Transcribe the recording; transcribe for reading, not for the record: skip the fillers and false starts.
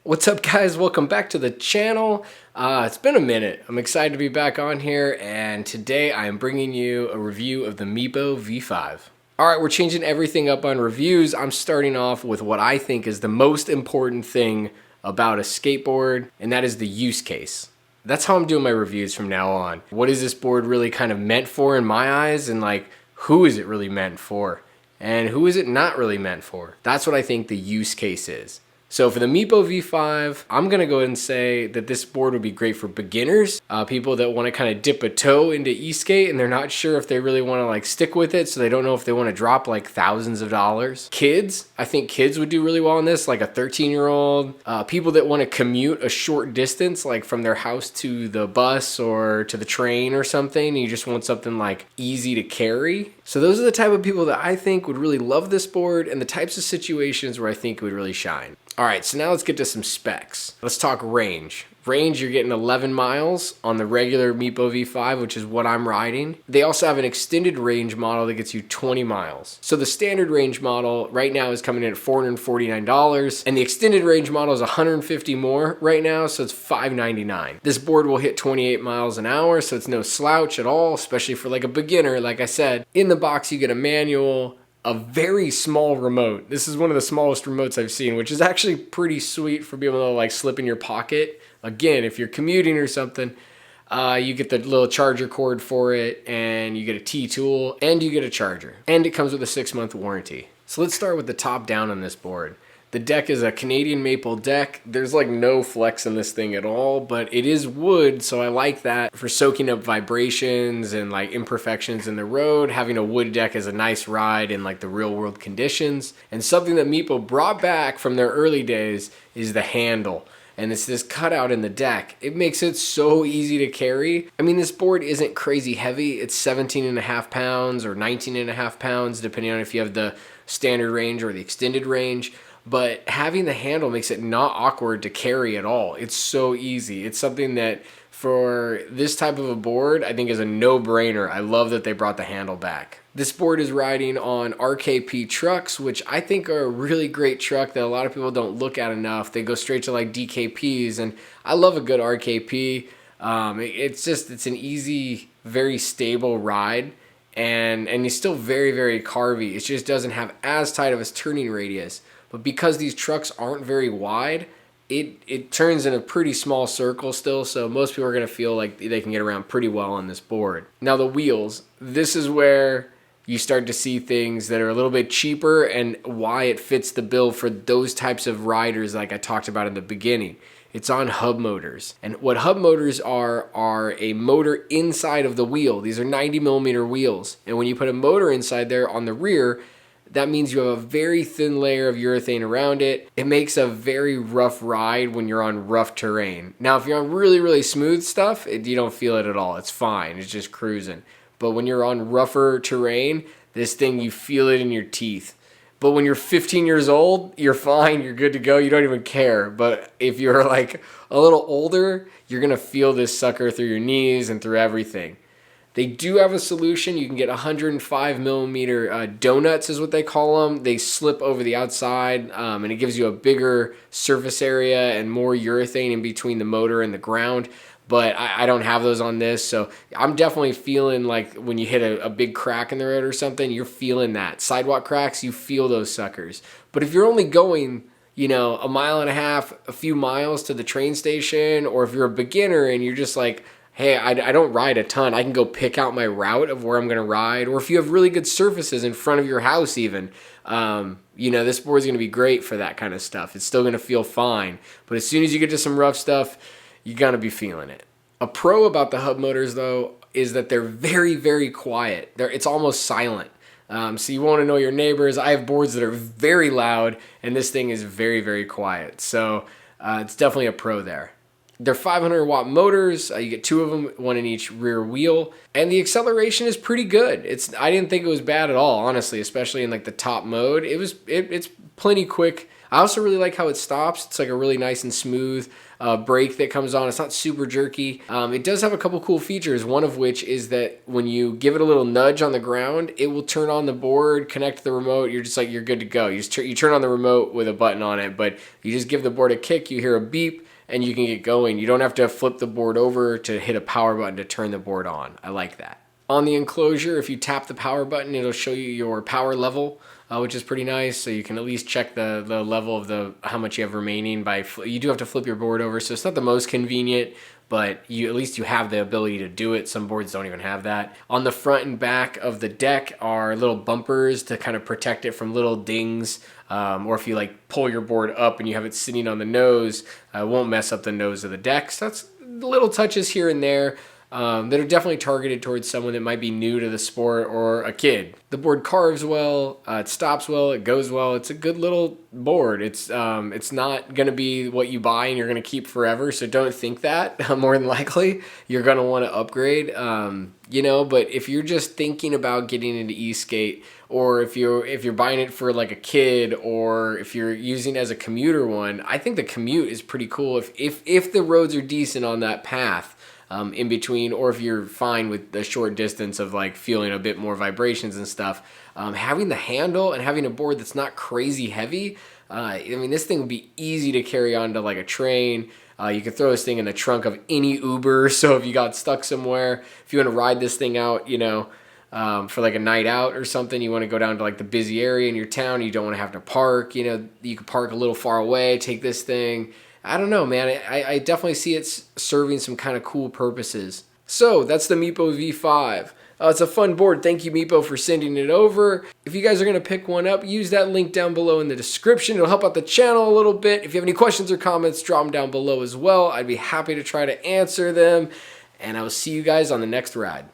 What's up, guys? Welcome back to the channel. It's been a minute. I'm excited to be back on here, and today I am bringing you a review of the MEEPO V5. Alright, we're changing everything up on reviews. I'm starting off with what I think is the most important thing about a skateboard, and that is the use case. That's how I'm doing my reviews from now on. What is this board really kind of meant for in my eyes, and like, who is it really meant for? And who is it not really meant for? That's what I think the use case is. So for the MEEPO V5, I'm gonna go ahead and say that this board would be great for beginners, people that wanna kind of dip a toe into e-skate and they're not sure if they really wanna like stick with it, so they don't know if they wanna drop like thousands of dollars. Kids, I think kids would do really well in this, like a 13-year-old. People that wanna commute a short distance, like from their house to the bus or to the train or something, and you just want something like easy to carry. So those are the type of people that I think would really love this board and the types of situations where I think it would really shine. All right, so now let's get to some specs. Let's talk range. Range, you're getting 11 miles on the regular MEEPO V5, which is what I'm riding. They also have an extended range model that gets you 20 miles. So the standard range model right now is coming in at $449, and the extended range model is $150 more right now, so it's $599. This board will hit 28 miles an hour, so it's no slouch at all, especially for like a beginner, like I said. In the box, you get a manual, a very small remote. This is one of the smallest remotes I've seen, which is actually pretty sweet for being able to like slip in your pocket. Again, if you're commuting or something, you get the little charger cord for it, and you get a T-tool, and you get a charger. And it comes with a 6-month warranty. So let's start with the top down on this board. The deck is a Canadian maple deck. There's like no flex in this thing at all, but it is wood, so I like that for soaking up vibrations and like imperfections in the road. Having a wood deck is a nice ride in like the real world conditions. And something that MEEPO brought back from their early days is the handle. And it's this cutout in the deck. It makes it so easy to carry. I mean, this board isn't crazy heavy. It's 17.5 pounds or 19.5 pounds, depending on if you have the standard range or the extended range. But having the handle makes it not awkward to carry at all. It's so easy. It's something that for this type of a board, I think is a no-brainer. I love that they brought the handle back. This board is riding on RKP trucks, which I think are a really great truck that a lot of people don't look at enough. They go straight to like DKPs, and I love a good RKP. It's an easy, very stable ride, and it's still very, very carvy. It just doesn't have as tight of a turning radius. But because these trucks aren't very wide, it turns in a pretty small circle still, so most people are going to feel like they can get around pretty well on this board. Now the wheels, this is where you start to see things that are a little bit cheaper and why it fits the bill for those types of riders like I talked about in the beginning. It's on hub motors. And what hub motors are a motor inside of the wheel. These are 90mm wheels. And when you put a motor inside there on the rear, that means you have a very thin layer of urethane around it. It makes a very rough ride when you're on rough terrain. Now, if you're on really, really smooth stuff, you don't feel it at all. It's fine. It's just cruising. But when you're on rougher terrain, this thing, you feel it in your teeth. But when you're 15 years old, you're fine. You're good to go. You don't even care. But if you're like a little older, you're going to feel this sucker through your knees and through everything. They do have a solution. You can get 105mm donuts is what they call them. They slip over the outside, and it gives you a bigger surface area and more urethane in between the motor and the ground. But I don't have those on this, so I'm definitely feeling like when you hit a big crack in the road or something, you're feeling that. Sidewalk cracks, you feel those suckers. But if you're only going, you know, a mile and a half, a few miles to the train station, or if you're a beginner and you're just like, hey, I don't ride a ton, I can go pick out my route of where I'm going to ride. Or if you have really good surfaces in front of your house even, you know, this board's going to be great for that kind of stuff. It's still going to feel fine. But as soon as you get to some rough stuff, you're going to be feeling it. A pro about the hub motors, though, is that they're very, very quiet. It's almost silent. So you won't annoy your neighbors. I have boards that are very loud, and this thing is very, very quiet. So it's definitely a pro there. They're 500-watt motors. You get 2 of them, one in each rear wheel, and the acceleration is pretty good. I didn't think it was bad at all, honestly, especially in like the top mode. It's plenty quick. I also really like how it stops. It's like a really nice and smooth brake that comes on. It's not super jerky. It does have a couple cool features, one of which is that when you give it a little nudge on the ground, it will turn on the board, connect the remote. You're just like, you're good to go. You turn on the remote with a button on it, but you just give the board a kick, you hear a beep, and you can get going. You don't have to flip the board over to hit a power button to turn the board on. I like that. On the enclosure, if you tap the power button, it'll show you your power level, which is pretty nice. So you can at least check the level of how much you have remaining. You do have to flip your board over, so it's not the most convenient, but at least you have the ability to do it. Some boards don't even have that. On the front and back of the deck are little bumpers to kind of protect it from little dings, or if you like pull your board up and you have it sitting on the nose, it won't mess up the nose of the deck. So that's little touches here and there that are definitely targeted towards someone that might be new to the sport or a kid. The board carves well, it stops well, it goes well. It's a good little board. It's not going to be what you buy and you're going to keep forever, so don't think that. More than likely, you're going to want to upgrade. But if you're just thinking about getting into e-skate, or if you're buying it for like a kid, or if you're using it as a commuter one, I think the commute is pretty cool if the roads are decent on that path. In between, or if you're fine with the short distance of like feeling a bit more vibrations and stuff, having the handle and having a board that's not crazy heavy, this thing would be easy to carry onto like a train. You could throw this thing in the trunk of any Uber, so if you got stuck somewhere, if you want to ride this thing out, for like a night out or something, you want to go down to like the busy area in your town, you don't want to have to park, you could park a little far away, take this thing. I don't know, man. I definitely see it serving some kind of cool purposes. So that's the MEEPO V5. It's a fun board. Thank you, MEEPO, for sending it over. If you guys are going to pick one up, use that link down below in the description. It'll help out the channel a little bit. If you have any questions or comments, drop them down below as well. I'd be happy to try to answer them. And I will see you guys on the next ride.